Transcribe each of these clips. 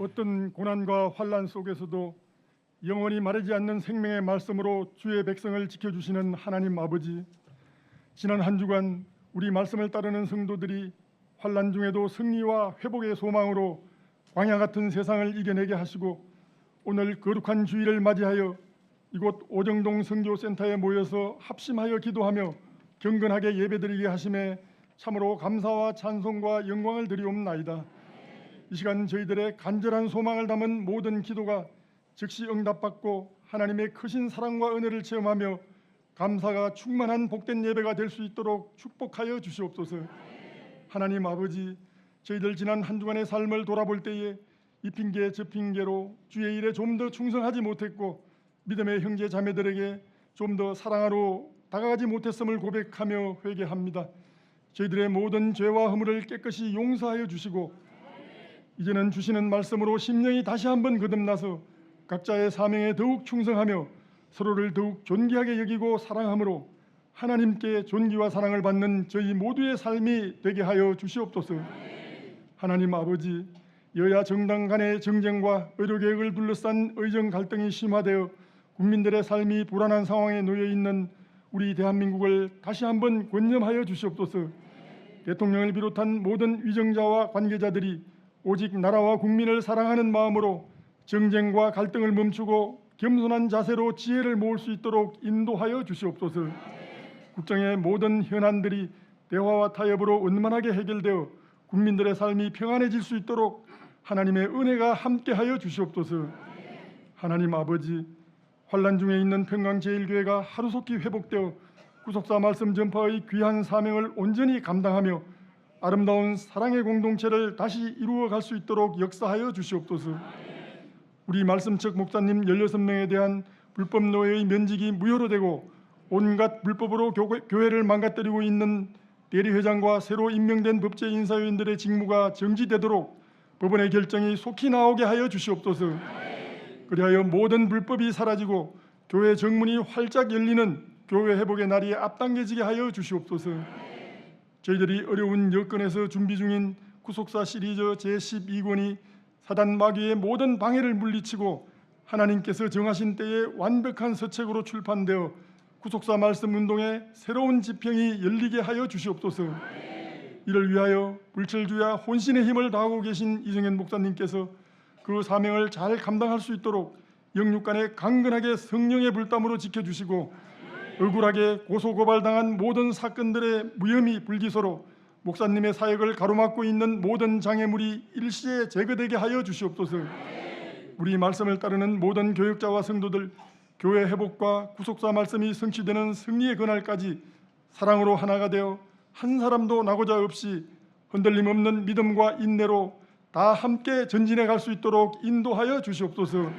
어떤 고난과 환난 속에서도 영원히 마르지 않는 생명의 말씀으로 주의 백성을 지켜주시는 하나님 아버지, 지난 한 주간 우리 말씀을 따르는 성도들이 환난 중에도 승리와 회복의 소망으로 광야 같은 세상을 이겨내게 하시고, 오늘 거룩한 주일을 맞이하여 이곳 오정동 선교센터에 모여서 합심하여 기도하며 경건하게 예배드리게 하심에 참으로 감사와 찬송과 영광을 드리옵나이다. 이 시간 저희들의 간절한 소망을 담은 모든 기도가 즉시 응답받고 하나님의 크신 사랑과 은혜를 체험하며 감사가 충만한 복된 예배가 될 수 있도록 축복하여 주시옵소서. 하나님 아버지, 저희들 지난 한 주간의 삶을 돌아볼 때에 이 핑계 저 핑계로 주의 일에 좀 더 충성하지 못했고 믿음의 형제 자매들에게 좀 더 사랑하러 다가가지 못했음을 고백하며 회개합니다. 저희들의 모든 죄와 허물을 깨끗이 용서하여 주시고, 이제는 주시는 말씀으로 심령이 다시 한번 거듭나서 각자의 사명에 더욱 충성하며 서로를 더욱 존귀하게 여기고 사랑함으로 하나님께 존귀와 사랑을 받는 저희 모두의 삶이 되게 하여 주시옵소서. 하나님 아버지, 여야 정당 간의 정쟁과 의료개혁을 둘러싼 의정 갈등이 심화되어 국민들의 삶이 불안한 상황에 놓여 있는 우리 대한민국을 다시 한번 권념하여 주시옵소서. 대통령을 비롯한 모든 위정자와 관계자들이 오직 나라와 국민을 사랑하는 마음으로 정쟁과 갈등을 멈추고 겸손한 자세로 지혜를 모을 수 있도록 인도하여 주시옵소서. 국정의 모든 현안들이 대화와 타협으로 원만하게 해결되어 국민들의 삶이 평안해질 수 있도록 하나님의 은혜가 함께하여 주시옵소서. 하나님 아버지, 환난 중에 있는 평강제일교회가 하루속히 회복되어 구속사 말씀 전파의 귀한 사명을 온전히 감당하며 아름다운 사랑의 공동체를 다시 이루어갈 수 있도록 역사하여 주시옵소서. 우리 말씀책 목사님 16명에 대한 불법 노예의 면직이 무효로 되고 온갖 불법으로 교회를 망가뜨리고 있는 대리회장과 새로 임명된 법제 인사위원들의 직무가 정지되도록 법원의 결정이 속히 나오게 하여 주시옵소서. 그리하여 모든 불법이 사라지고 교회 정문이 활짝 열리는 교회 회복의 날이 앞당겨지게 하여 주시옵소서. 저희들이 어려운 여건에서 준비 중인 구속사 시리즈 제12권이 사단 마귀의 모든 방해를 물리치고 하나님께서 정하신 때에 완벽한 서책으로 출판되어 구속사 말씀 운동의 새로운 지평이 열리게 하여 주시옵소서. 이를 위하여 불철주야 혼신의 힘을 다하고 계신 이정현 목사님께서 그 사명을 잘 감당할 수 있도록 영육간에 강건하게 성령의 불담으로 지켜주시고, 억울하게 고소고발당한 모든 사건들의 무혐의 불기소로 목사님의 사역을 가로막고 있는 모든 장애물이 일시에 제거되게 하여 주시옵소서. 우리 말씀을 따르는 모든 교역자와 성도들, 교회 회복과 구속사 말씀이 성취되는 승리의 그날까지 사랑으로 하나가 되어 한 사람도 나고자 없이 흔들림 없는 믿음과 인내로 다 함께 전진해 갈 수 있도록 인도하여 주시옵소서.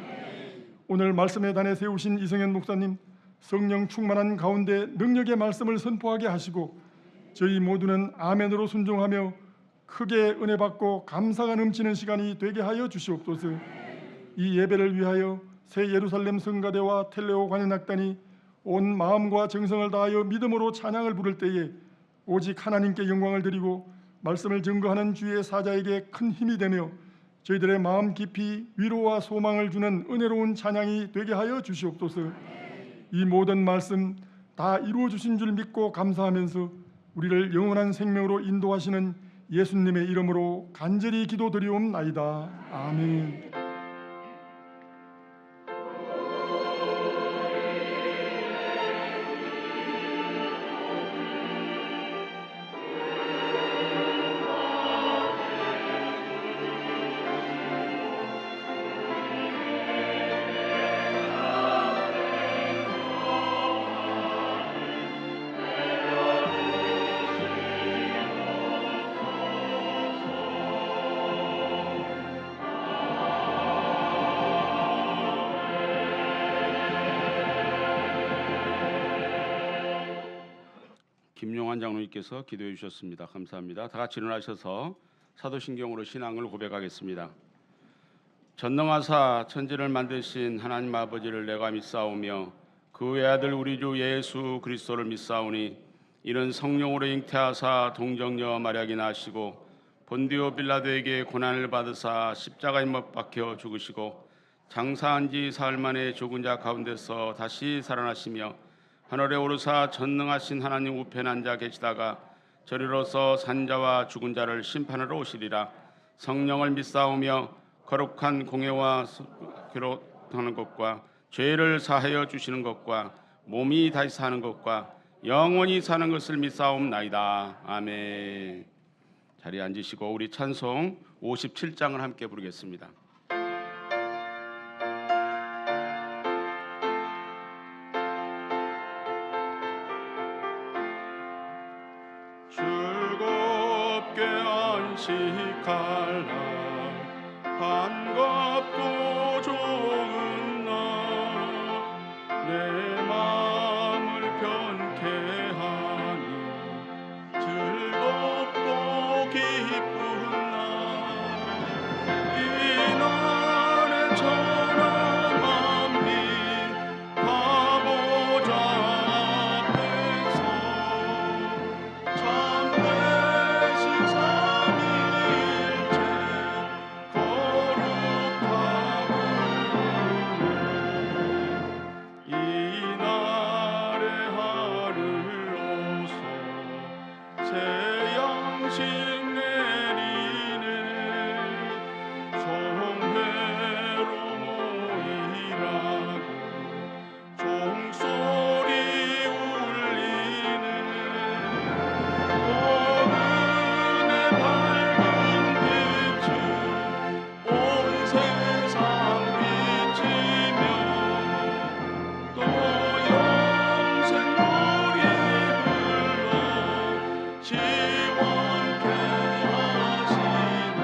오늘 말씀의 단에 세우신 이성현 목사님, 성령 충만한 가운데 능력의 말씀을 선포하게 하시고 저희 모두는 아멘으로 순종하며 크게 은혜 받고 감사가 넘치는 시간이 되게 하여 주시옵소서. 이 예배를 위하여 새 예루살렘 성가대와 텔레오 관현악단이 온 마음과 정성을 다하여 믿음으로 찬양을 부를 때에 오직 하나님께 영광을 드리고 말씀을 증거하는 주의 사자에게 큰 힘이 되며 저희들의 마음 깊이 위로와 소망을 주는 은혜로운 찬양이 되게 하여 주시옵소서. 이 모든 말씀 다 이루어 주신 줄 믿고 감사하면서 우리를 영원한 생명으로 인도하시는 예수님의 이름으로 간절히 기도드리옵나이다. 아멘. 김용환 장로님께서 기도해 주셨습니다. 감사합니다. 다 같이 일어나셔서 사도신경으로 신앙을 고백하겠습니다. 전능하사 천지를 만드신 하나님 아버지를 내가 믿사오며 그 외아들 우리 주 예수 그리스도를 믿사오니 이는 성령으로 잉태하사 동정녀 마리아에게 나시고 본디오 빌라도에게 고난을 받으사 십자가에 못 박혀 죽으시고 장사한 지 사흘 만에 죽은 자 가운데서 다시 살아나시며 하늘에 오르사 전능하신 하나님 우편에 앉아 계시다가 저리로서 산자와 죽은 자를 심판하러 오시리라. 성령을 믿사오며 거룩한 공예와 기록하는 것과 죄를 사하여 주시는 것과 몸이 다시 사는 것과 영원히 사는 것을 믿사옵나이다. 아멘. 자리에 앉으시고 우리 찬송 57장을 함께 부르겠습니다. 즐겁게 안식할라 반갑고 좋은 날 내 마음을 편케 하니 즐겁고 기쁜 날 이 날에 천하 만민 다 보좌 앞에서 참되신 삼위일체 거룩하고 이 날의 하늘로서 새 양식 내리네 성회로 모이라고 종소리 울리네 오늘의 밝은 빛은 온 세상 비치며 또 영생 물이 흘러 시원케 하시네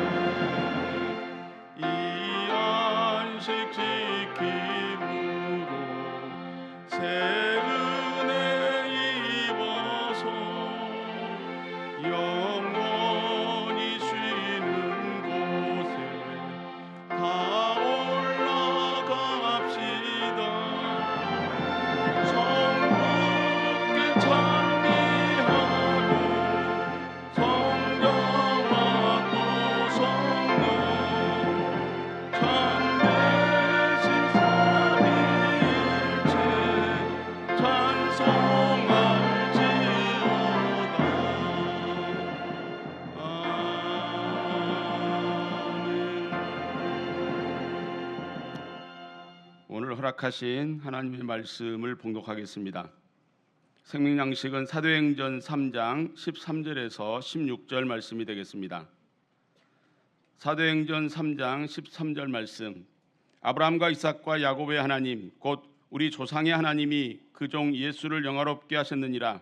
이 안식 지킴으로 새 은혜 입어서 영원히 쉬는 곳에 다 올라갑시다. 성부께 찬미하고 성자와 또 성령 참되신 삼위일체 찬송할지어다. 아멘. 오늘 허락하신 하나님의 말씀을 봉독하겠습니다. 생명양식은 사도행전 3장 13절에서 16절 말씀이 되겠습니다. 사도행전 3장 13절 말씀. 아브라함과 이삭과 야곱의 하나님 곧 우리 조상의 하나님이 그 종 예수를 영화롭게 하셨느니라.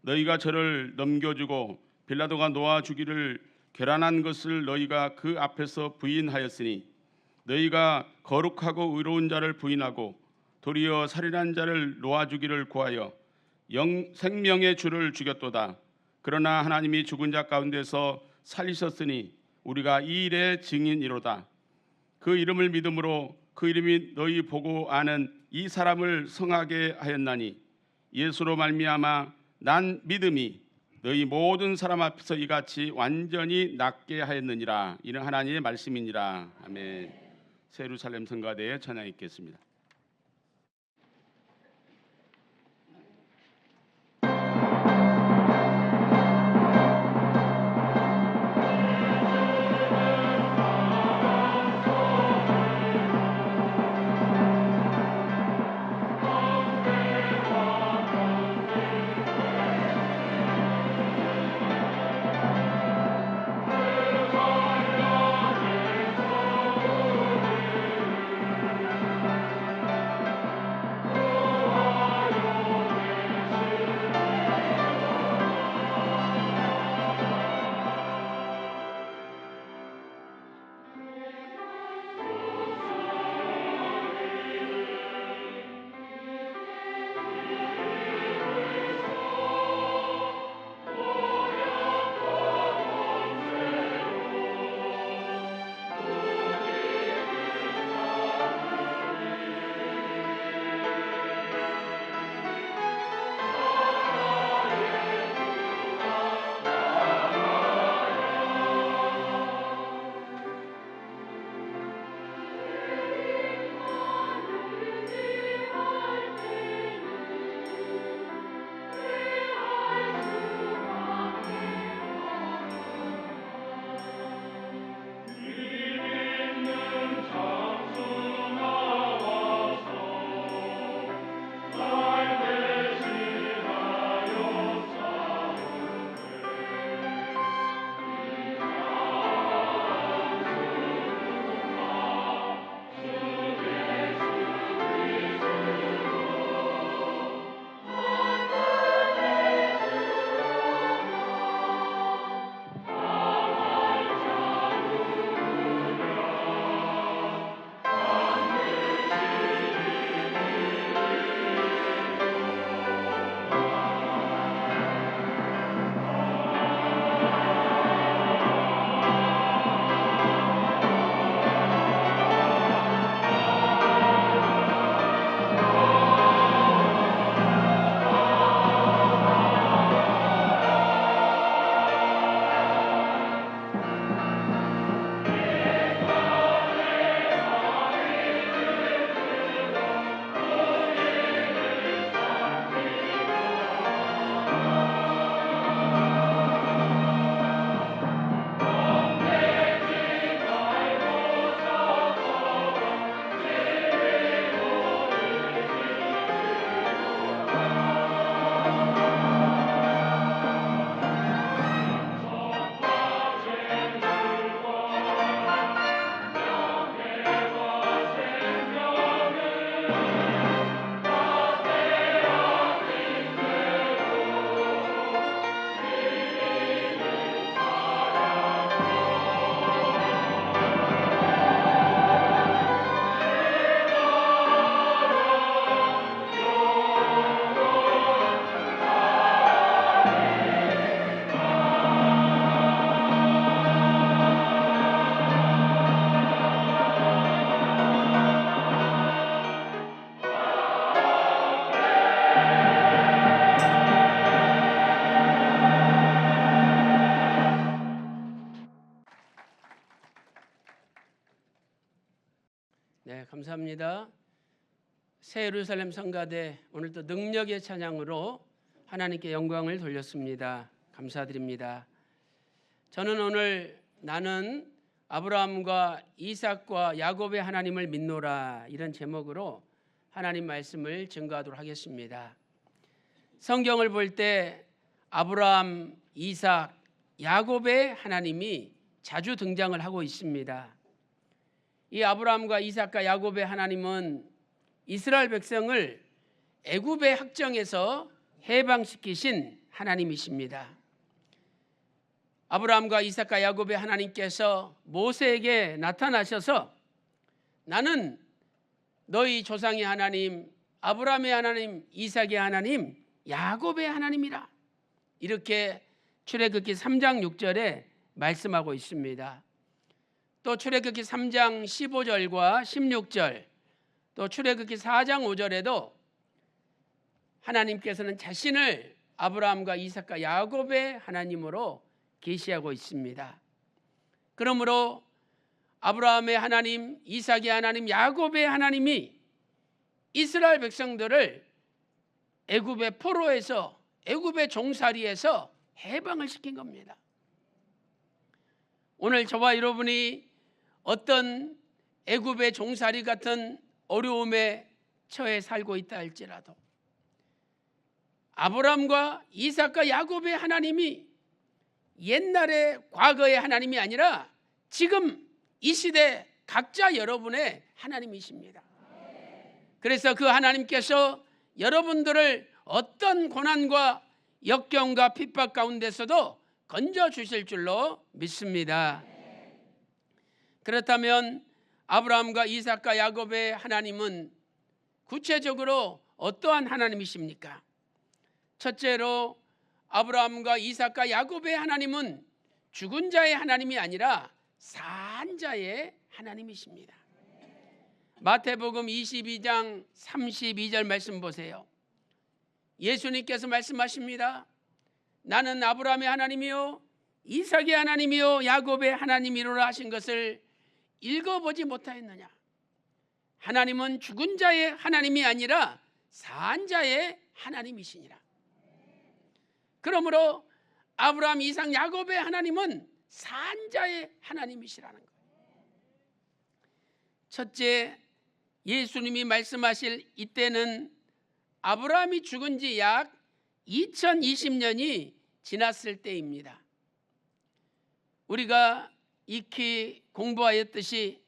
너희가 저를 넘겨주고 빌라도가 놓아 주기를 결안한 것을 너희가 그 앞에서 부인하였으니 너희가 거룩하고 의로운 자를 부인하고 도리어 살인한 자를 놓아주기를 구하여 생명의 주를 죽였도다. 그러나 하나님이 죽은 자 가운데서 살리셨으니 우리가 이 일의 증인이로다. 그 이름을 믿음으로 그 이름이 너희 보고 아는 이 사람을 성하게 하였나니 예수로 말미암아 난 믿음이 너희 모든 사람 앞에서 이같이 완전히 낫게 하였느니라. 이는 하나님의 말씀이니라. 아멘. 새 예루살렘 성가대에 찬양 있겠습니다. 네, 감사합니다. 새 예루살렘 성가대 오늘도 능력의 찬양으로 하나님께 영광을 돌렸습니다. 감사드립니다. 저는 오늘 나는 아브라함과 이삭과 야곱의 하나님을 믿노라 이런 제목으로 하나님 말씀을 증거하도록 하겠습니다. 성경을 볼 때 아브라함, 이삭, 야곱의 하나님이 자주 등장을 하고 있습니다. 이 아브라함과 이삭과 야곱의 하나님은 이스라엘 백성을 애굽의 학정에서 해방시키신 하나님이십니다. 아브라함과 이삭과 야곱의 하나님께서 모세에게 나타나셔서 나는 너희 조상의 하나님, 아브라함의 하나님, 이삭의 하나님, 야곱의 하나님이라 이렇게 출애굽기 3장 6절에 말씀하고 있습니다. 또 출애굽기 3장 15절과 16절, 또 출애굽기 4장 5절에도 하나님께서는 자신을 아브라함과 이삭과 야곱의 하나님으로 계시하고 있습니다. 그러므로 아브라함의 하나님, 이삭의 하나님, 야곱의 하나님이 이스라엘 백성들을 애굽의 포로에서, 애굽의 종살이에서 해방을 시킨 겁니다. 오늘 저와 여러분이 어떤 애굽의 종살이 같은 어려움에 처해 살고 있다 할지라도 아브라함과 이삭과 야곱의 하나님이 옛날의 과거의 하나님이 아니라 지금 이 시대 각자 여러분의 하나님이십니다. 그래서 그 하나님께서 여러분들을 어떤 고난과 역경과 핍박 가운데서도 건져 주실 줄로 믿습니다. 그렇다면 아브라함과 이삭과 야곱의 하나님은 구체적으로 어떠한 하나님이십니까? 첫째로 아브라함과 이삭과 야곱의 하나님은 죽은 자의 하나님이 아니라 산 자의 하나님이십니다. 마태복음 22장 32절 말씀 보세요. 예수님께서 말씀하십니다. 나는 아브라함의 하나님이요 이삭의 하나님이요 야곱의 하나님이로라 하신 것을 읽어보지 못하였느냐? 하나님은 죽은 자의 하나님이 아니라 산 자의 하나님이시니라. 그러므로 아브라함, 이삭, 야곱의 하나님은 산 자의 하나님이시라는 거예요. 첫째, 예수님이 말씀하실 이때는 아브라함이 죽은 지 약 2020년이 지났을 때입니다. 우리가 익히 공부하였듯이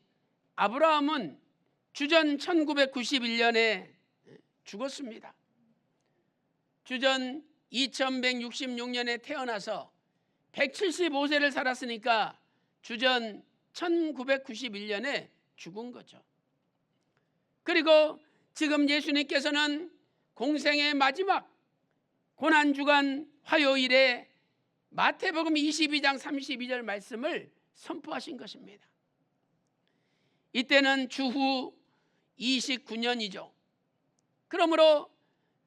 아브라함은 주전 1991년에 죽었습니다. 주전 2166년에 태어나서 175세를 살았으니까 주전 1991년에 죽은 거죠. 그리고 지금 예수님께서는 공생의 마지막 고난주간 화요일에 마태복음 22장 32절 말씀을 선포하신 것입니다. 이때는 주후 29년이죠. 그러므로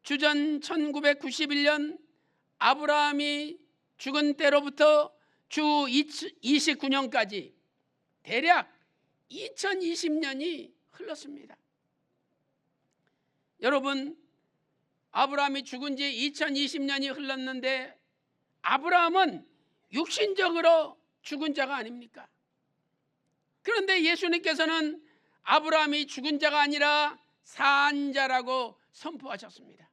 주전 1991년 아브라함이 죽은 때로부터 주 29년까지 대략 2020년이 흘렀습니다. 여러분, 아브라함이 죽은 지 2020년이 흘렀는데 아브라함은 육신적으로 죽은 자가 아닙니까? 그런데 예수님께서는 아브라함이 죽은 자가 아니라 산 자라고 선포하셨습니다.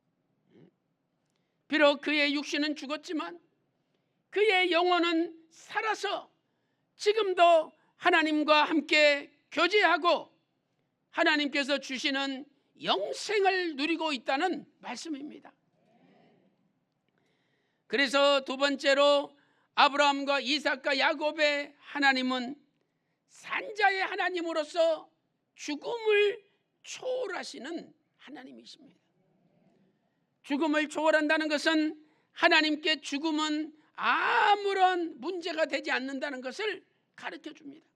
비록 그의 육신은 죽었지만 그의 영혼은 살아서 지금도 하나님과 함께 교제하고 하나님께서 주시는 영생을 누리고 있다는 말씀입니다. 그래서 두 번째로 아브라함과 이삭과 야곱의 하나님은 산자의 하나님으로서 죽음을 초월하시는 하나님이십니다. 죽음을 초월한다는 것은 하나님께 죽음은 아무런 문제가 되지 않는다는 것을 가르쳐 줍니다.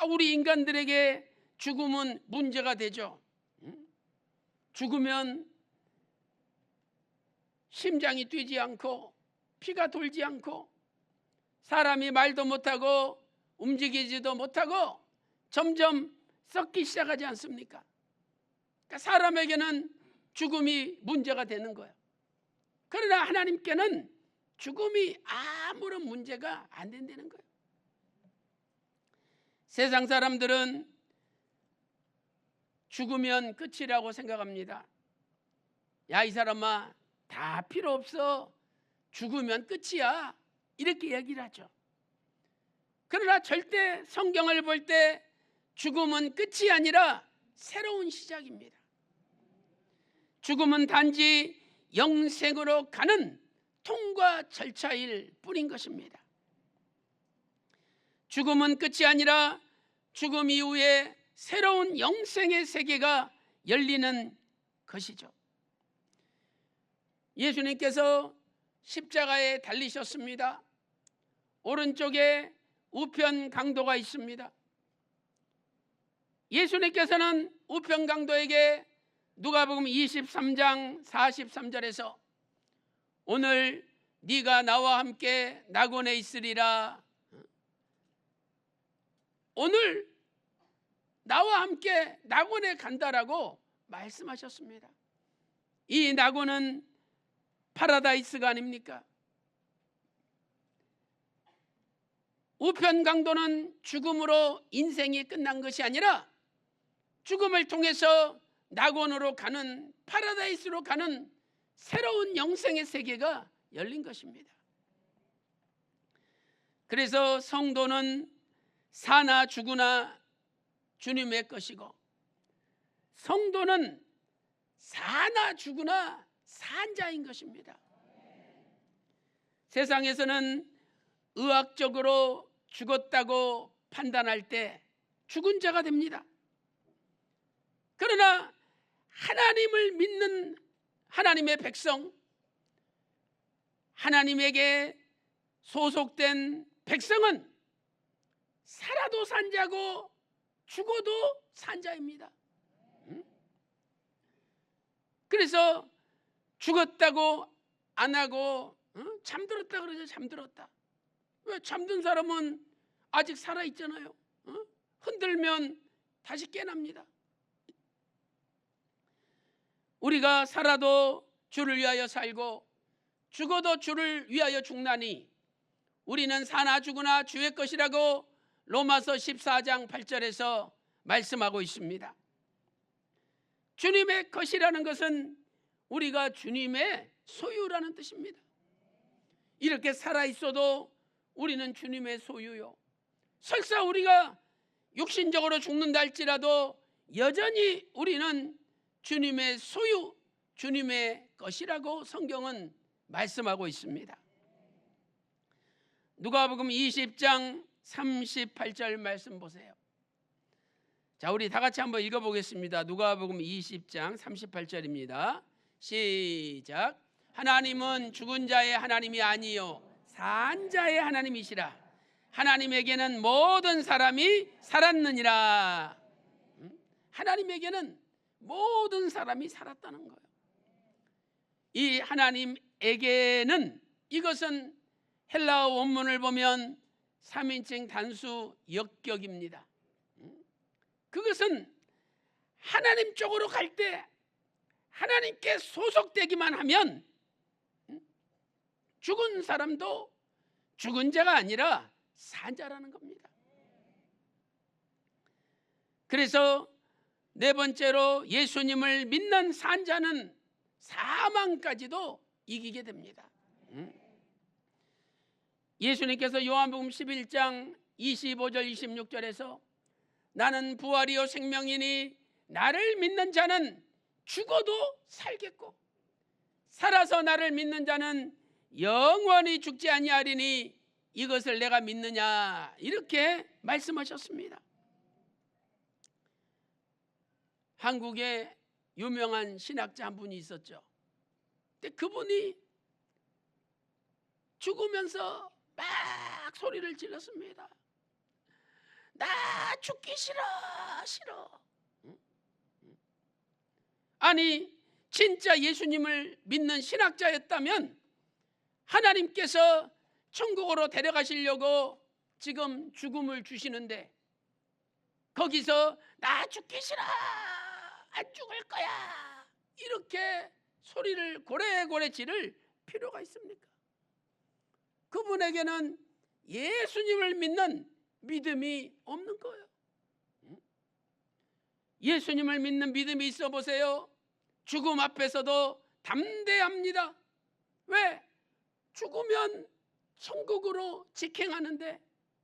우리 인간들에게 죽음은 문제가 되죠. 죽으면 심장이 뛰지 않고 피가 돌지 않고 사람이 말도 못하고 움직이지도 못하고 점점 썩기 시작하지 않습니까? 그러니까 사람에게는 죽음이 문제가 되는 거예요. 그러나 하나님께는 죽음이 아무런 문제가 안 된다는 거예요. 세상 사람들은 죽으면 끝이라고 생각합니다. 야, 이 사람아, 다 필요 없어. 죽으면 끝이야. 이렇게 얘기를 하죠. 그러나 절대 성경을 볼 때 죽음은 끝이 아니라 새로운 시작입니다. 죽음은 단지 영생으로 가는 통과 절차일 뿐인 것입니다. 죽음은 끝이 아니라 죽음 이후에 새로운 영생의 세계가 열리는 것이죠. 예수님께서 십자가에 달리셨습니다. 오른쪽에 우편 강도가 있습니다. 예수님께서는 우편 강도에게 누가복음 23장 43절에서 오늘 네가 나와 함께 낙원에 있으리라. 오늘 나와 함께 낙원에 간다라고 말씀하셨습니다. 이 낙원은 파라다이스가 아닙니까? 우편 강도는 죽음으로 인생이 끝난 것이 아니라 죽음을 통해서 낙원으로 가는, 파라다이스로 가는 새로운 영생의 세계가 열린 것입니다. 그래서 성도는 사나 죽으나 주님의 것이고, 성도는 사나 죽으나 산 자인 것입니다. 세상에서는 의학적으로 죽었다고 판단할 때 죽은 자가 됩니다. 그러나 하나님을 믿는 하나님의 백성, 하나님에게 소속된 백성은 살아도 산 자고 죽어도 산 자입니다. 그래서 죽었다고 안 하고 잠들었다 그러죠. 잠들었다. 왜? 잠든 사람은 아직 살아있잖아요. 흔들면 다시 깨납니다. 우리가 살아도 주를 위하여 살고 죽어도 주를 위하여 죽나니 우리는 사나 죽으나 주의 것이라고 로마서 14장 8절에서 말씀하고 있습니다. 주님의 것이라는 것은 우리가 주님의 소유라는 뜻입니다. 이렇게 살아있어도 우리는 주님의 소유요. 설사 우리가 육신적으로 죽는다 할지라도 여전히 우리는 주님의 소유, 주님의 것이라고 성경은 말씀하고 있습니다. 누가복음 20장 38절 말씀 보세요. 자, 우리 다 같이 한번 읽어보겠습니다. 누가복음 20장 38절입니다. 시작. 하나님은 죽은 자의 하나님이 아니요 산 자의 하나님이시라. 하나님에게는 모든 사람이 살았느니라. 하나님에게는 모든 사람이 살았다는 거예요. 이 하나님에게는, 이것은 헬라어 원문을 보면 3인칭 단수 역격입니다. 그것은 하나님 쪽으로 갈 때 하나님께 소속되기만 하면 죽은 사람도 죽은 자가 아니라 산 자라는 겁니다. 그래서 네 번째로 예수님을 믿는 산 자는 사망까지도 이기게 됩니다. 예수님께서 요한복음 11장 25절 26절에서 나는 부활이요 생명이니 나를 믿는 자는 죽어도 살겠고 살아서 나를 믿는 자는 영원히 죽지 아니하리니 이것을 내가 믿느냐, 이렇게 말씀하셨습니다. 한국에 유명한 신학자 한 분이 있었죠. 근데 그분이 죽으면서 막 소리를 질렀습니다. 나 죽기 싫어. 아니, 진짜 예수님을 믿는 신학자였다면 하나님께서 천국으로 데려가시려고 지금 죽음을 주시는데 거기서 나 죽기 싫어, 안 죽을 거야, 이렇게 소리를 고래고래 지를 필요가 있습니까? 그분에게는 예수님을 믿는 믿음이 없는 거예요. 예수님을 믿는 믿음이 있어 보세요. 죽음 앞에서도 담대합니다. 왜? 죽으면 천국으로 직행하는데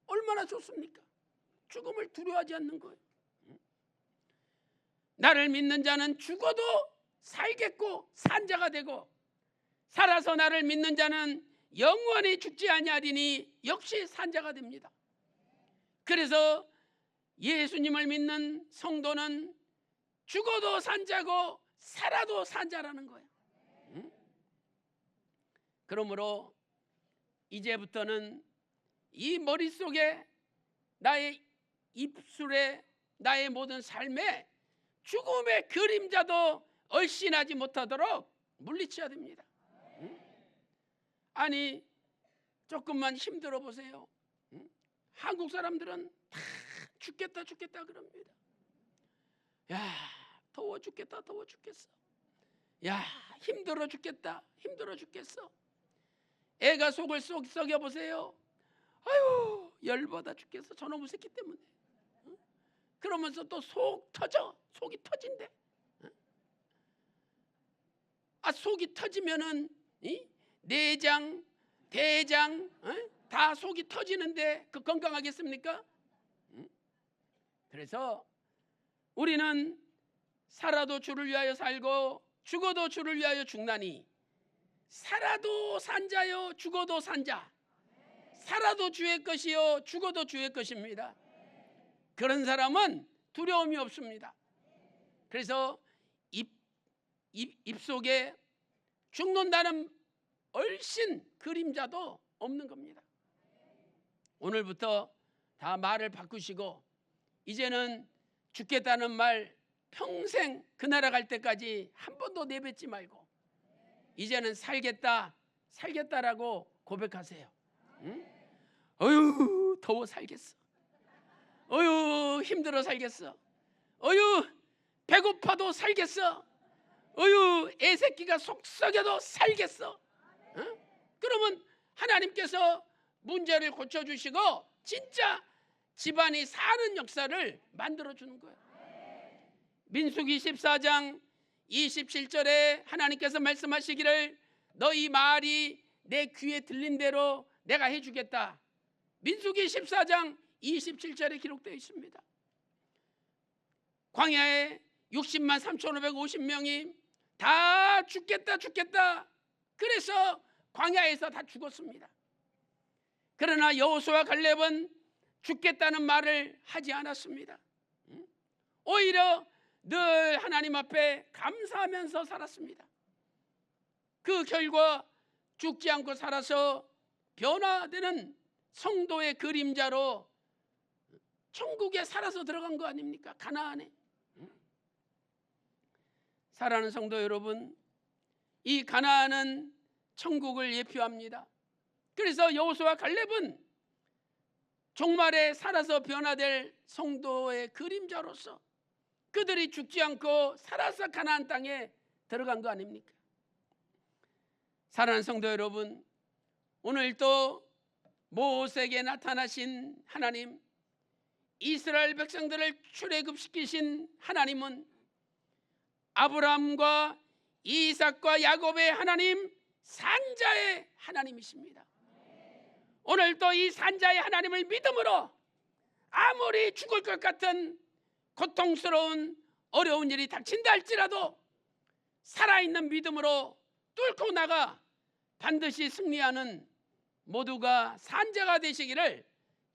얼마나 좋습니까? 죽음을 두려워하지 않는 거예요. 나를 믿는 자는 죽어도 살겠고 산 자가 되고, 살아서 나를 믿는 자는 영원히 죽지 아니하리니 역시 산 자가 됩니다. 그래서 예수님을 믿는 성도는 죽어도 산 자고 살아도 산 자라는 거예요. 그러므로 이제부터는 이 머릿속에, 나의 입술에, 나의 모든 삶에 죽음의 그림자도 얼씬하지 못하도록 물리쳐야 됩니다. 아니, 조금만 힘들어 보세요. 한국 사람들은 다 죽겠다 그럽니다. 야, 더워 죽겠다, 더워 죽겠어. 야, 힘들어 죽겠다, 힘들어 죽겠어. 애가 속을 썩여 보세요. 아유, 열받아 죽겠어, 저놈의 새끼 때문에. 그러면서 또 속 터져, 속이 터진대. 아, 속이 터지면은 내장, 대장 다 속이 터지는데 그 건강하겠습니까? 그래서 우리는 살아도 주를 위하여 살고 죽어도 주를 위하여 죽나니, 살아도 산자요 죽어도 산자, 살아도 주의 것이요 죽어도 주의 것입니다. 그런 사람은 두려움이 없습니다. 그래서 입속에 죽는다는 얼씬 그림자도 없는 겁니다. 오늘부터 다 말을 바꾸시고, 이제는 죽겠다는 말 평생 그 나라 갈 때까지 한 번도 내뱉지 말고, 이제는 살겠다라고 고백하세요. 어휴, 더워 살겠어. 어휴, 힘들어 살겠어. 어휴, 배고파도 살겠어. 어휴, 애새끼가 속 썩여도 살겠어. 그러면 하나님께서 문제를 고쳐주시고 진짜 집안이 사는 역사를 만들어주는 거예요. 민수기 14장 27절에 하나님께서 말씀하시기를 너희 말이 내 귀에 들린 대로 내가 해주겠다. 민수기 14장 27절에 기록되어 있습니다. 광야에 60만 3,550명이 다 죽겠다 그래서 광야에서 다 죽었습니다. 그러나 여호수아와 갈렙은 죽겠다는 말을 하지 않았습니다. 오히려 늘 하나님 앞에 감사하면서 살았습니다. 그 결과 죽지 않고 살아서 변화되는 성도의 그림자로 천국에 살아서 들어간 거 아닙니까? 가나안에. 사랑하는 성도 여러분, 이 가나안은 천국을 예표합니다. 그래서 여호수아와 갈렙은 종말에 살아서 변화될 성도의 그림자로서 그들이 죽지 않고 살아서 가나안 땅에 들어간 거 아닙니까? 사랑하는 성도 여러분, 오늘도 모세에게 나타나신 하나님, 이스라엘 백성들을 출애굽시키신 하나님은 아브라함과 이삭과 야곱의 하나님, 산자의 하나님이십니다. 오늘도 이 산자의 하나님을 믿음으로 아무리 죽을 것 같은 고통스러운 어려운 일이 닥친다 할지라도 살아있는 믿음으로 뚫고 나가 반드시 승리하는 모두가 산자가 되시기를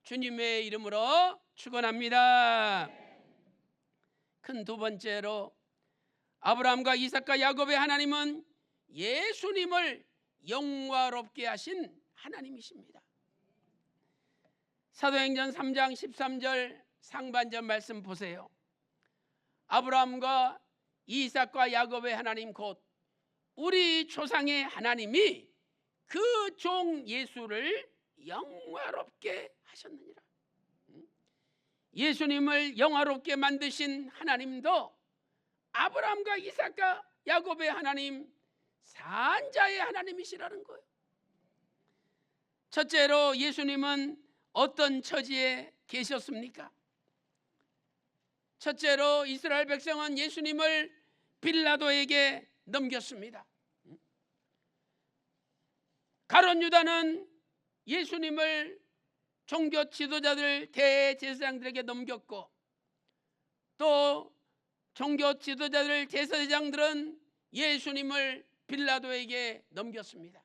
주님의 이름으로 축원합니다. 큰 두 번째로, 아브라함과 이삭과 야곱의 하나님은 예수님을 영화롭게 하신 하나님이십니다. 사도행전 3장 13절 상반절 말씀 보세요. 아브라함과 이삭과 야곱의 하나님 곧 우리 조상의 하나님이 그 종 예수를 영화롭게 하셨느니라. 예수님을 영화롭게 만드신 하나님도 아브라함과 이삭과 야곱의 하나님, 산자의 하나님이시라는 거예요. 첫째로 예수님은 어떤 처지에 계셨습니까? 첫째로 이스라엘 백성은 예수님을 빌라도에게 넘겼습니다. 가룟 유다는 예수님을 종교 지도자들, 대제사장들에게 넘겼고, 또 종교 지도자들, 제사장들은 예수님을 빌라도에게 넘겼습니다.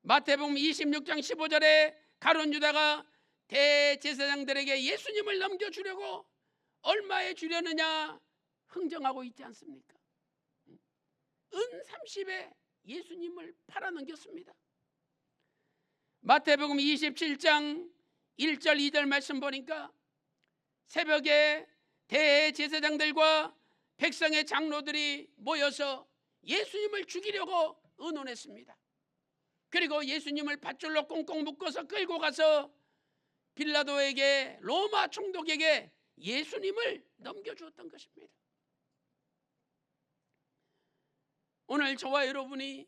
마태복음 26장 15절에 가룟 유다가 대제사장들에게 예수님을 넘겨주려고 얼마에 주려느냐 흥정하고 있지 않습니까? 은 30에 예수님을 팔아넘겼습니다. 마태복음 27장 1절 2절 말씀 보니까 새벽에 대제사장들과 백성의 장로들이 모여서 예수님을 죽이려고 의논했습니다. 그리고 예수님을 밧줄로 꽁꽁 묶어서 끌고 가서 빌라도에게, 로마 총독에게 예수님을 넘겨주었던 것입니다. 오늘 저와 여러분이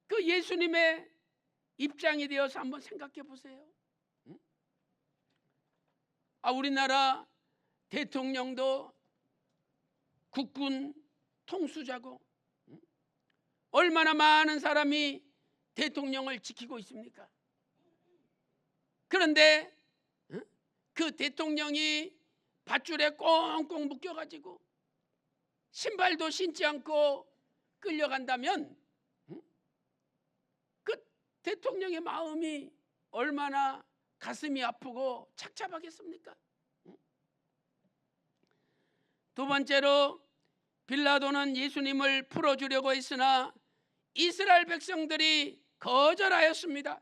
그 예수님의 입장이 되어서 한번 생각해 보세요. 우리나라 대통령도 국군 통수자고 얼마나 많은 사람이 대통령을 지키고 있습니까? 그런데 그 대통령이 밧줄에 꽁꽁 묶여가지고 신발도 신지 않고 끌려간다면 그 대통령의 마음이 얼마나 가슴이 아프고 착잡하겠습니까? 두 번째로 빌라도는 예수님을 풀어주려고 했으나 이스라엘 백성들이 거절하였습니다.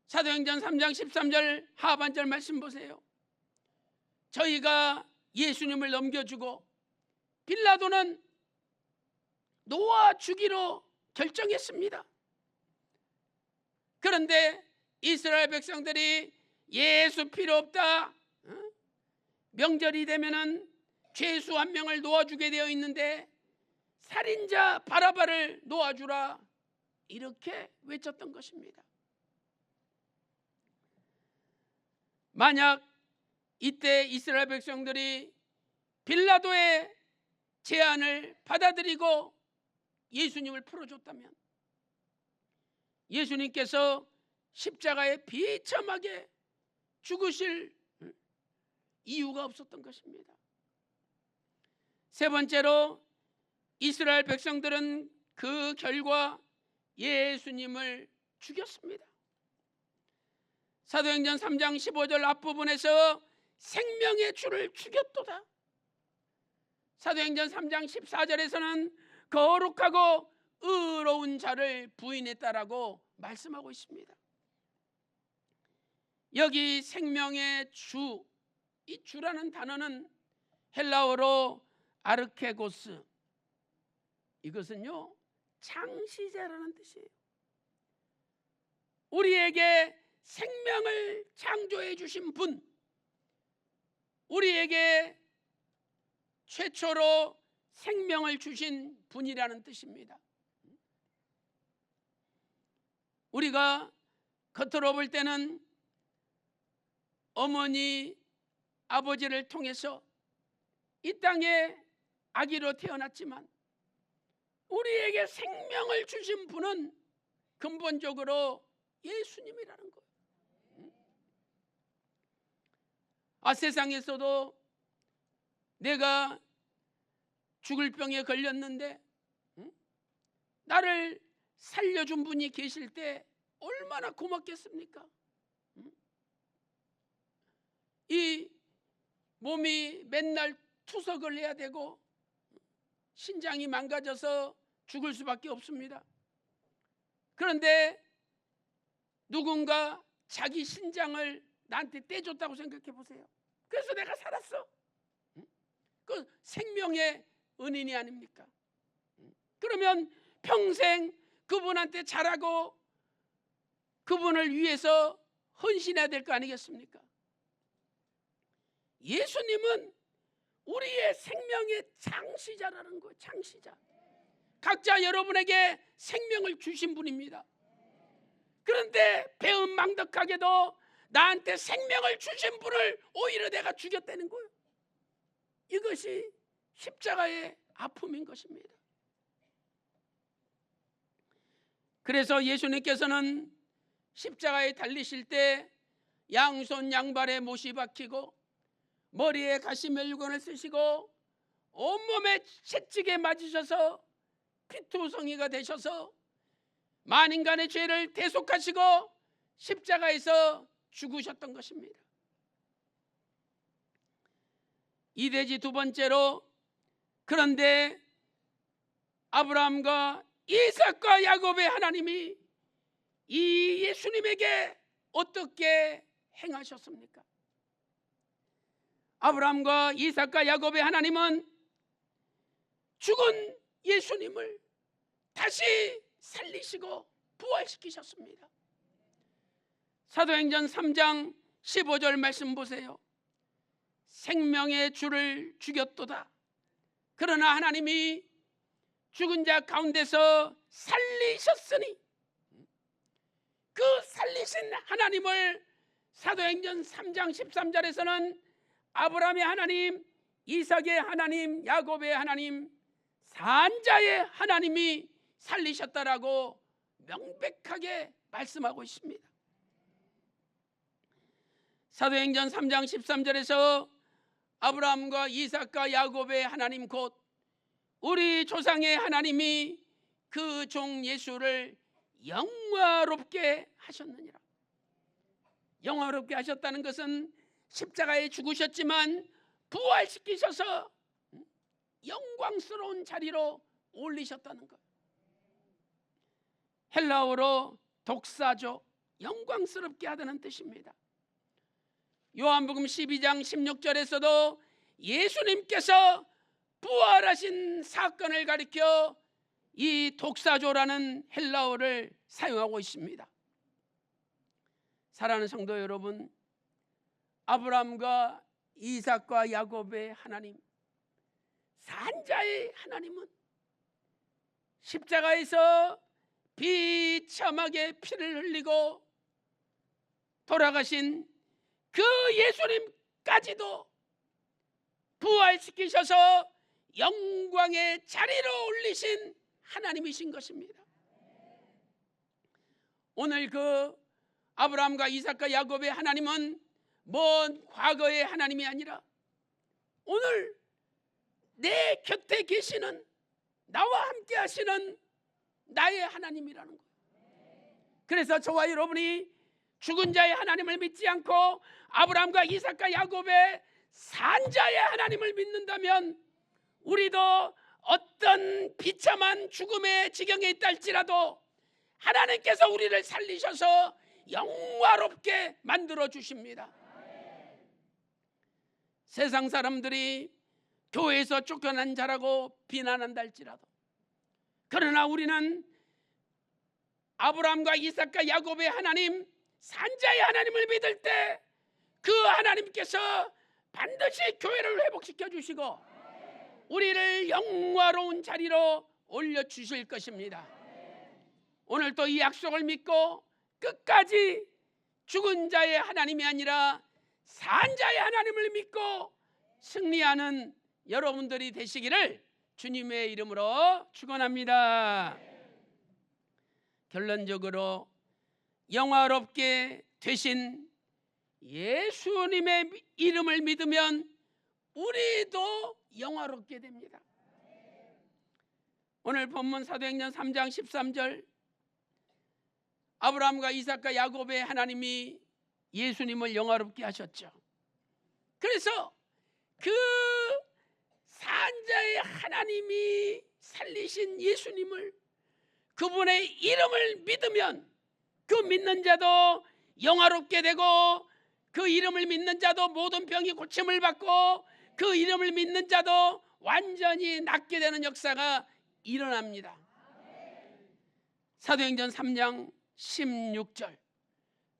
사도행전 3장 13절 하반절 말씀 보세요. 저희가 예수님을 넘겨주고 빌라도는 놓아 주기로 결정했습니다. 그런데 이스라엘 백성들이 예수 필요 없다, 명절이 되면은 죄수 한 명을 놓아주게 되어 있는데 살인자 바라바를 놓아주라, 이렇게 외쳤던 것입니다. 만약 이때 이스라엘 백성들이 빌라도의 제안을 받아들이고 예수님을 풀어줬다면 예수님께서 십자가에 비참하게 죽으실 이유가 없었던 것입니다. 세 번째로 이스라엘 백성들은 그 결과 예수님을 죽였습니다. 사도행전 3장 15절 앞부분에서 생명의 주를 죽였도다. 사도행전 3장 14절에서는 거룩하고 의로운 자를 부인했다라고 말씀하고 있습니다. 여기 생명의 주, 이 주라는 단어는 헬라어로 아르케고스, 이것은요 창시자라는 뜻이에요. 우리에게 생명을 창조해 주신 분, 우리에게 최초로 생명을 주신 분이라는 뜻입니다. 우리가 겉으로 볼 때는 어머니, 아버지를 통해서 이 땅에 아기로 태어났지만 우리에게 생명을 주신 분은 근본적으로 예수님이라는 거예요. 세상에서도 내가 죽을 병에 걸렸는데 나를 살려준 분이 계실 때 얼마나 고맙겠습니까? 이 몸이 맨날 투석을 해야 되고 신장이 망가져서 죽을 수밖에 없습니다. 그런데 누군가 자기 신장을 나한테 떼줬다고 생각해 보세요. 그래서 내가 살았어. 그 생명의 은인이 아닙니까? 그러면 평생 그분한테 잘하고 그분을 위해서 헌신해야 될 거 아니겠습니까? 예수님은 우리의 생명의 창시자라는 거예요. 창시자. 각자 여러분에게 생명을 주신 분입니다. 그런데 배은망덕하게도 나한테 생명을 주신 분을 오히려 내가 죽였다는 거예요. 이것이 십자가의 아픔인 것입니다. 그래서 예수님께서는 십자가에 달리실 때 양손 양발에 못이 박히고 머리에 가시멜류관을 쓰시고 온몸에 채찍에 맞으셔서 피투성이가 되셔서 만인간의 죄를 대속하시고 십자가에서 죽으셨던 것입니다. 이대지 두 번째로, 그런데 아브라함과 이삭과 야곱의 하나님이 이 예수님에게 어떻게 행하셨습니까? 아브라함과 이삭과 야곱의 하나님은 죽은 예수님을 다시 살리시고 부활시키셨습니다. 사도행전 3장 15절 말씀 보세요. 생명의 주를 죽였도다. 그러나 하나님이 죽은 자 가운데서 살리셨으니, 그 살리신 하나님을 사도행전 3장 13절에서는 아브라함의 하나님, 이삭의 하나님, 야곱의 하나님, 산자의 하나님이 살리셨다라고 명백하게 말씀하고 있습니다. 사도행전 3장 13절에서 아브라함과 이삭과 야곱의 하나님 곧 우리 조상의 하나님이 그 종 예수를 영화롭게 하셨느니라. 영화롭게 하셨다는 것은 십자가에 죽으셨지만 부활시키셔서 영광스러운 자리로 올리셨다는 것. 헬라어로 독사조, 영광스럽게 하다는 뜻입니다. 요한복음 12장 16절에서도 예수님께서 부활하신 사건을 가리켜 이 독사조라는 헬라어를 사용하고 있습니다. 사랑하는 성도 여러분, 아브라함과 이삭과 야곱의 하나님, 산자의 하나님은 십자가에서 비참하게 피를 흘리고 돌아가신 그 예수님까지도 부활시키셔서 영광의 자리로 올리신 하나님이신 것입니다. 오늘 그 아브라함과 이삭과 야곱의 하나님은 먼 과거의 하나님이 아니라 오늘 내 곁에 계시는, 나와 함께 하시는 나의 하나님이라는 거예요. 그래서 저와 여러분이 죽은 자의 하나님을 믿지 않고 아브라함과 이삭과 야곱의 산자의 하나님을 믿는다면 우리도 어떤 비참한 죽음의 지경에 있다 할지라도 하나님께서 우리를 살리셔서 영화롭게 만들어 주십니다. 세상 사람들이 교회에서 쫓겨난 자라고 비난한다 할지라도, 그러나 우리는 아브라함과 이삭과 야곱의 하나님, 산자의 하나님을 믿을 때 그 하나님께서 반드시 교회를 회복시켜 주시고 우리를 영화로운 자리로 올려주실 것입니다. 오늘 또 이 약속을 믿고 끝까지 죽은 자의 하나님이 아니라 산자의 하나님을 믿고 승리하는 여러분들이 되시기를 주님의 이름으로 축원합니다. 결론적으로 영화롭게 되신 예수님의 이름을 믿으면 우리도 영화롭게 됩니다. 오늘 본문 사도행전 3장 13절, 아브라함과 이삭과 야곱의 하나님이 예수님을 영화롭게 하셨죠. 그래서 그 산자의 하나님이 살리신 예수님을, 그분의 이름을 믿으면 그 믿는 자도 영화롭게 되고 그 이름을 믿는 자도 모든 병이 고침을 받고 그 이름을 믿는 자도 완전히 낫게 되는 역사가 일어납니다. 사도행전 3장 16절,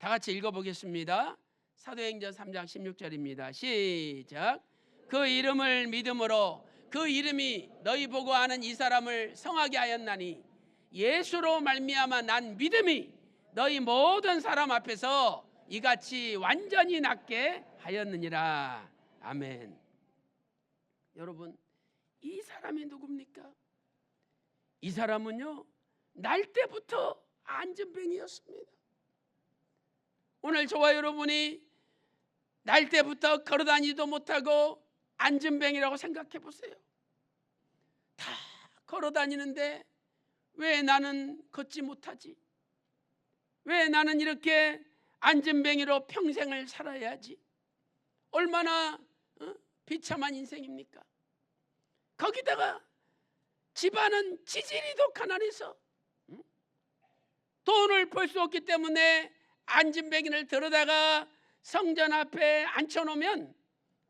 다 같이 읽어보겠습니다. 사도행전 3장 16절입니다. 시작. 그 이름을 믿음으로 그 이름이 너희 보고 아는 이 사람을 성하게 하였나니 예수로 말미암아 난 믿음이 너희 모든 사람 앞에서 이같이 완전히 낫게 하였느니라. 아멘. 여러분, 이 사람이 누굽니까? 이 사람은요, 날 때부터 안진뱅이였습니다. 오늘 저와 여러분이 날 때부터 걸어다니지도 못하고 안진뱅이라고 생각해 보세요. 다 걸어다니는데 왜 나는 걷지 못하지? 왜 나는 이렇게 안진뱅이로 평생을 살아야지? 얼마나 비참한 인생입니까? 거기다가 집안은 지지리도 가난해서 돈을 벌 수 없기 때문에 안진뱅이를 들여다가 성전 앞에 앉혀놓으면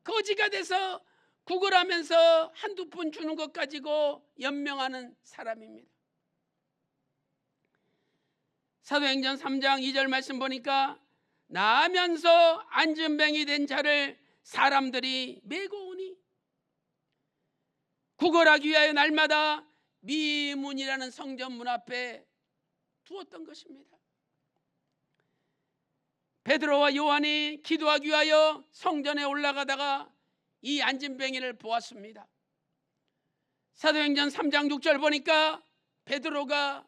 거지가 돼서 구걸하면서 한두 푼 주는 것 가지고 연명하는 사람입니다. 사도행전 3장 2절 말씀 보니까 나면서 안진뱅이 된 자를 사람들이 메고 오니 구걸하기 위하여 날마다 미문이라는 성전 문 앞에 두었던 것입니다. 베드로와 요한이 기도하기 위하여 성전에 올라가다가 이 안진뱅이를 보았습니다. 사도행전 3장 6절 보니까 베드로가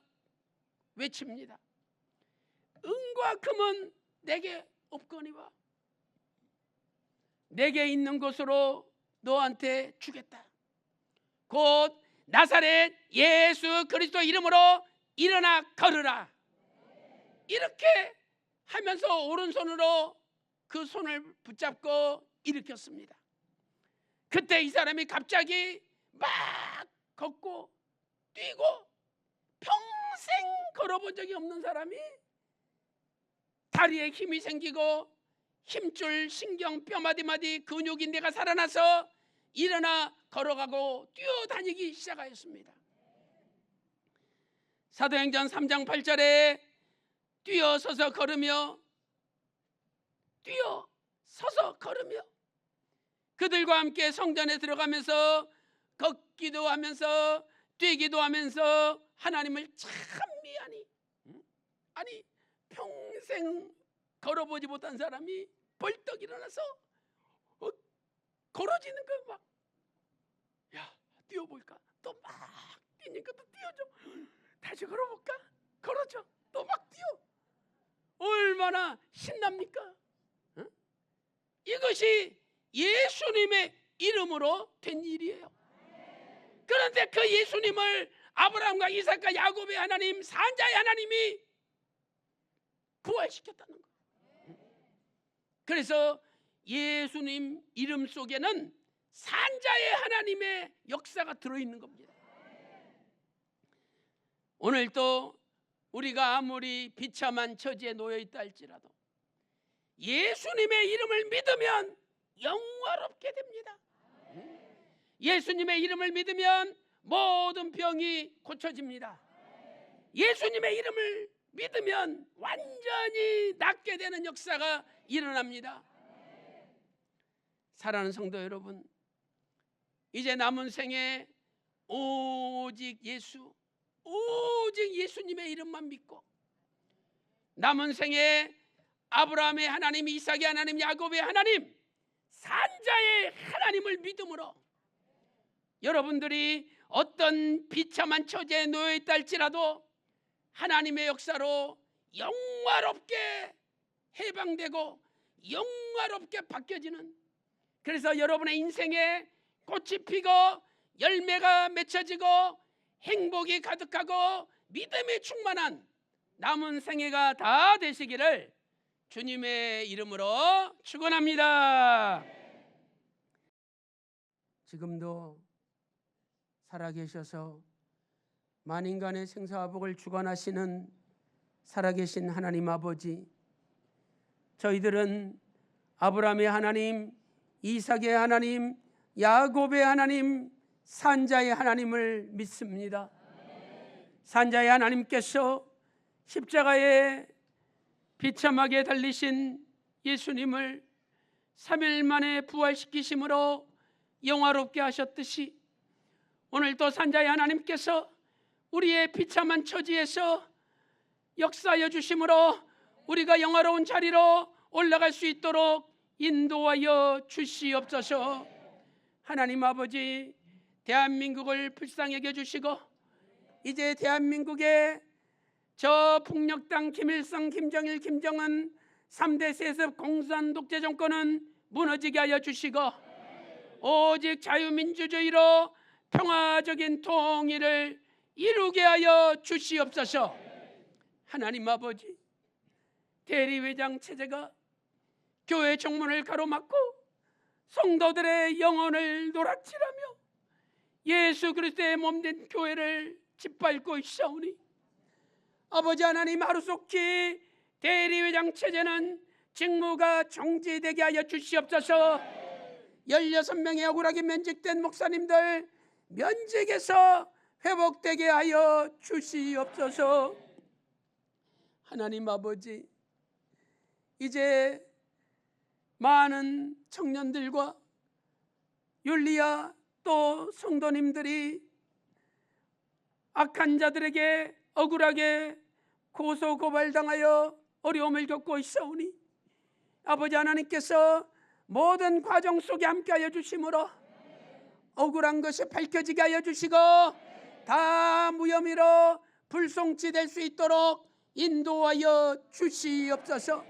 외칩니다. 은과 금은 내게 없거니와 내게 있는 것으로 너한테 주겠다. 곧 나사렛 예수 그리스도 이름으로 일어나 걸으라. 이렇게 하면서 오른손으로 그 손을 붙잡고 일으켰습니다. 그때 이 사람이 갑자기 막 걷고 뛰고 평생 걸어본 적이 없는 사람이 다리에 힘이 생기고 힘줄 신경 뼈마디마디 근육이 내가 살아나서 일어나 걸어가고 뛰어다니기 시작하였습니다. 사도행전 3장 8절에 뛰어서서 걸으며 그들과 함께 성전에 들어가면서 걷기도 하면서 뛰기도 하면서 하나님을 참 미안히, 아니 평생 걸어보지 못한 사람이 벌떡 일어나서 걸어지는 거 막, 야 뛰어볼까? 또 막 뛰니까 또 뛰어줘. 다시 걸어볼까? 걸어줘. 또 막 뛰어. 얼마나 신납니까? 이것이 예수님의 이름으로 된 일이에요. 그런데 그 예수님을 아브라함과 이삭과 야곱의 하나님, 산자의 하나님이 부활시켰다는 거예요. 그래서 예수님 이름 속에는 산자의 하나님의 역사가 들어있는 겁니다. 오늘도 우리가 아무리 비참한 처지에 놓여 있다 할지라도 예수님의 이름을 믿으면 영화롭게 됩니다. 예수님의 이름을 믿으면 모든 병이 고쳐집니다. 예수님의 이름을 믿으면 완전히 낫게 되는 역사가 일어납니다. 사랑하는 성도 여러분, 이제 남은 생에 오직 예수님의 이름만 믿고 남은 생에 아브라함의 하나님, 이삭의 하나님, 야곱의 하나님, 산자의 하나님을 믿음으로 여러분들이 어떤 비참한 처지에 놓여 있다 할지라도 하나님의 역사로 영화롭게 해방되고 영화롭게 바뀌어지는, 그래서 여러분의 인생에 꽃이 피고 열매가 맺혀지고 행복이 가득하고 믿음이 충만한 남은 생애가 다 되시기를 주님의 이름으로 축원합니다. 지금도 살아계셔서 만인간의 생사화복을 주관하시는 살아계신 하나님 아버지, 저희들은 아브라함의 하나님, 이삭의 하나님, 야곱의 하나님, 산자의 하나님을 믿습니다. 산자의 하나님께서 십자가에 비참하게 달리신 예수님을 3일 만에 부활시키심으로 영화롭게 하셨듯이 오늘도 산자의 하나님께서 우리의 비참한 처지에서 역사하여 주심으로 우리가 영화로운 자리로 올라갈 수 있도록 인도하여 주시옵소서. 하나님 아버지, 대한민국을 불쌍히 여겨주시고 이제 대한민국의 저 폭력당 김일성, 김정일, 김정은 3대 세습 공산 독재 정권은 무너지게 하여 주시고 오직 자유민주주의로 평화적인 통일을 이루게 하여 주시옵소서. 하나님 아버지, 대리회장 체제가 교회 정문을 가로막고 성도들의 영혼을 노락질하며 예수 그리스도의 몸된 교회를 짓밟고 있사오니 아버지 하나님, 하루속히 대리회장 체제는 직무가 정지되게 하여 주시옵소서. 16명의 억울하게 면직된 목사님들 면직에서 회복되게 하여 주시옵소서. 하나님 아버지, 이제 많은 청년들과 윤리와 또 성도님들이 악한 자들에게 억울하게 고소고발당하여 어려움을 겪고 있사오니 아버지 하나님께서 모든 과정 속에 함께하여 주심으로 억울한 것이 밝혀지게 하여 주시고 다 무혐의로 불송치될 수 있도록 인도하여 주시옵소서.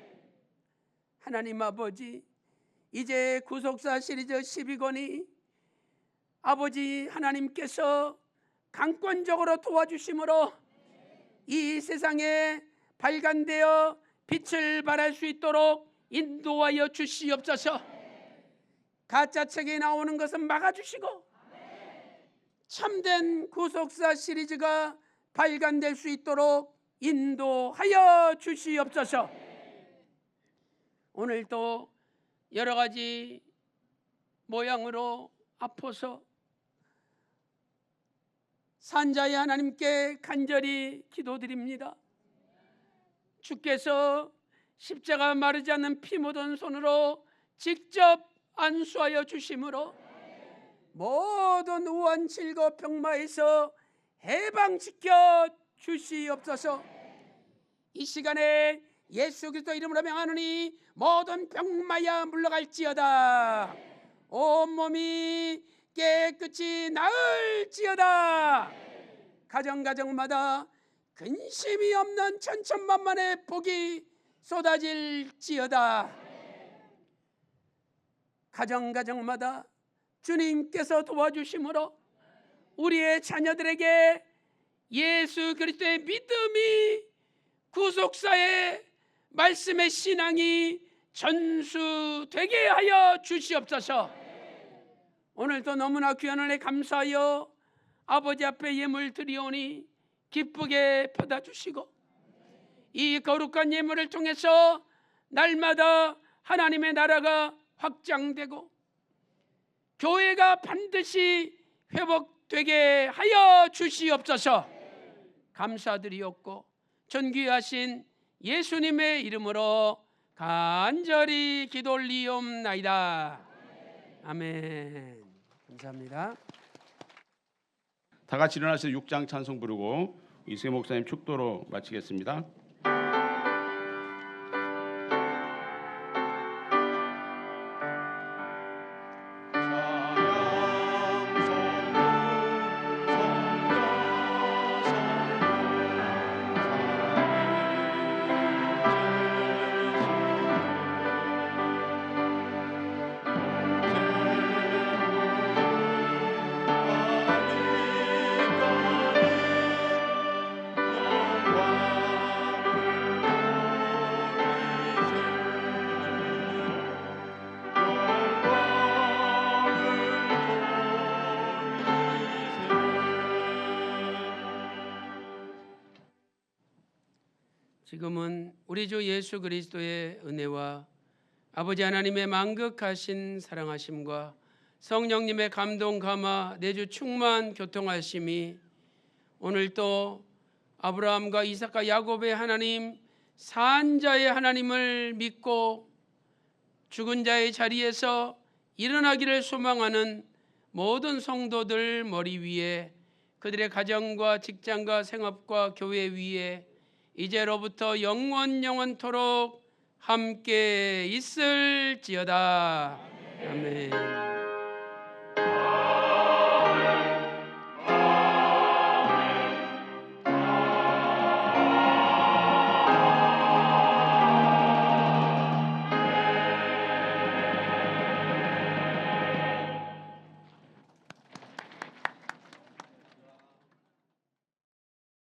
하나님 아버지, 이제 구속사 시리즈 12권이 아버지 하나님께서 강권적으로 도와주심으로 이 세상에 발간되어 빛을 발할 수 있도록 인도하여 주시옵소서. 가짜 책이 나오는 것은 막아주시고 참된 구속사 시리즈가 발간될 수 있도록 인도하여 주시옵소서. 오늘도 여러 가지 모양으로 아파서 산자의 하나님께 간절히 기도드립니다. 주께서 십자가 마르지 않는 피 묻은 손으로 직접 안수하여 주심으로 모든 우한 질거 병마에서 해방시켜 주시옵소서. 이 시간에 예수 그리스도 이름으로 명하노니 모든 병마야 물러갈지어다. 온몸이 깨끗이 나을지어다. 가정가정마다 근심이 없는 천천만만의 복이 쏟아질지어다. 가정가정마다 주님께서 도와주심으로 우리의 자녀들에게 예수 그리스도의 믿음이 구속사의 말씀의 신앙이 전수되게 하여 주시옵소서. 오늘도 너무나 귀한 은혜 감사하여 아버지 앞에 예물 드리오니 기쁘게 받아주시고 이 거룩한 예물을 통해서 날마다 하나님의 나라가 확장되고 교회가 반드시 회복되게 하여 주시옵소서. 감사드리옵고 존귀하신 예수님의 이름으로 간절히 기도 올리옵나이다. 아멘. 감사합니다. 다 같이 일어나서 6장 찬송 부르고 이세 목사님 축도로 마치겠습니다. 지금은 우리 주 예수 그리스도의 은혜와 아버지 하나님의 만극하신 사랑하심과 성령님의 감동 감화 내주 충만 교통하심이 오늘도 아브라함과 이삭과 야곱의 하나님 산 자의 하나님을 믿고 죽은 자의 자리에서 일어나기를 소망하는 모든 성도들 머리 위에, 그들의 가정과 직장과 생업과 교회 위에 이제로부터 영원토록 함께 있을지어다. 아멘.